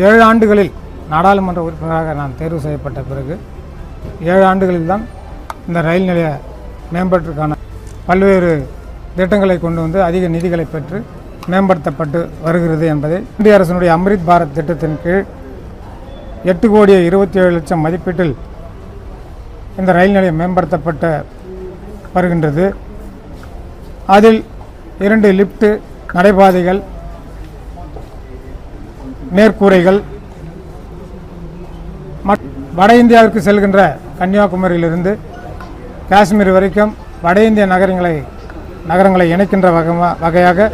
7 ஆண்டுகளில் நாடாளுமன்ற உறுப்பினராக நான் தேர்வு செய்யப்பட்ட பிறகு 7 ஆண்டுகளில் தான் இந்த ரயில் நிலைய மேம்பாட்டிற்கான பல்வேறு திட்டங்களை கொண்டு வந்து அதிக நிதிகளை பெற்று மேம்படுத்தப்பட்டு வருகிறது என்பதை இந்திய அரசினுடைய அம்ரித் பாரத் திட்டத்தின் கீழ் 8,27,00,000 மதிப்பீட்டில் இந்த ரயில் நிலையம் மேம்படுத்தப்பட்டு வருகின்றது. அதில் 2 லிஃப்ட், நடைபாதைகள், மேற்கூரைகள், வட இந்தியாவிற்கு செல்கின்ற கன்னியாகுமரியிலிருந்து காஷ்மீர் வரைக்கும் வட இந்திய நகரங்களை இணைக்கின்ற வகையாக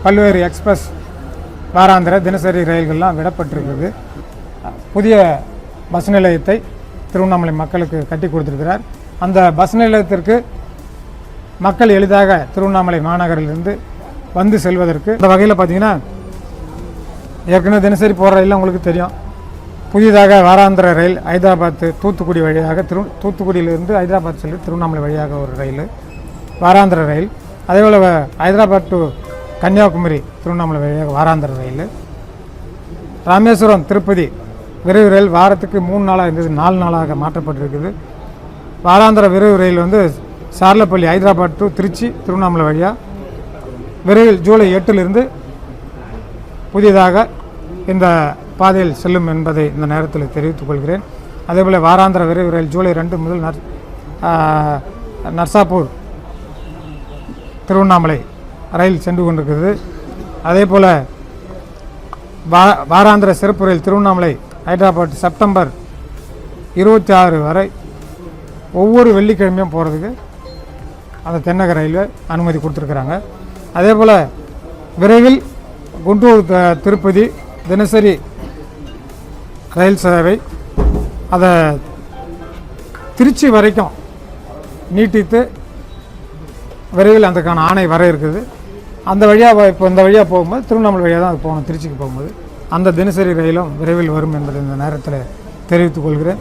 பல்வேறு எக்ஸ்பிரஸ் வாராந்திர தினசரி ரயில்கள்லாம் விடப்பட்டிருக்கிறது. புதிய பஸ் நிலையத்தை திருவண்ணாமலை மக்களுக்கு கட்டி கொடுத்திருக்கிறார். அந்த பஸ் நிலையத்திற்கு மக்கள் எளிதாக திருவண்ணாமலை மாநகரிலிருந்து வந்து செல்வதற்கு இந்த வகையில் பார்த்திங்கன்னா ஏற்கனவே தினசரி போகிற ரயில் உங்களுக்கு தெரியும். புதிதாக வாராந்திர ரயில் ஹைதராபாத் தூத்துக்குடி வழியாக தூத்துக்குடியிலிருந்து ஹைதராபாத் செல்லும் திருவண்ணாமலை வழியாக ஒரு ரயில் வாராந்திர ரயில். அதேபோல் ஹைதராபாத் டு கன்னியாகுமரி திருவண்ணாமலை வழியாக வாராந்திர ரயில். ராமேஸ்வரம் திருப்பதி விரைவு ரயில் வாரத்துக்கு 3 நாளாக இருந்தது 4 நாளாக மாற்றப்பட்டிருக்குது. வாராந்திர விரைவு ரயில் வந்து சார்லப்பள்ளி ஹைதராபாத் டு திருச்சி திருவண்ணாமலை வழியாக விரைவில் ஜூலை 8 புதிதாக இந்த பாதையில் செல்லும் என்பதை இந்த நேரத்தில் தெரிவித்துக் கொள்கிறேன். அதேபோல் வாராந்திர விரைவு ரயில் ஜூலை 2 முதல் நர்சாப்பூர் திருவண்ணாமலை ரயில் சென்று கொண்டிருக்கிறது. அதே போல் வாராந்திர சிறப்பு ரயில் திருவண்ணாமலை ஹைதராபாத் செப்டம்பர் 26 வரை ஒவ்வொரு வெள்ளிக்கிழமையும் போகிறதுக்கு அந்த தென்னக ரயில்வே அனுமதி கொடுத்துருக்குறாங்க. அதே போல் விரைவில் குண்டூர் திருப்பதி தினசரி ரயில் சேவை அதை திருச்சி வரைக்கும் நீட்டித்து விரைவில் அதுக்கான ஆணை வர இருக்குது. அந்த வழியாக இப்போ இந்த வழியாக போகும்போது திருவண்ணாமலை வழியாக தான் அது போகணும். திருச்சிக்கு போகும்போது அந்த தினசரி ரயிலும் விரைவில் வரும் என்பதை இந்த நேரத்தில் தெரிவித்துக் கொள்கிறேன்.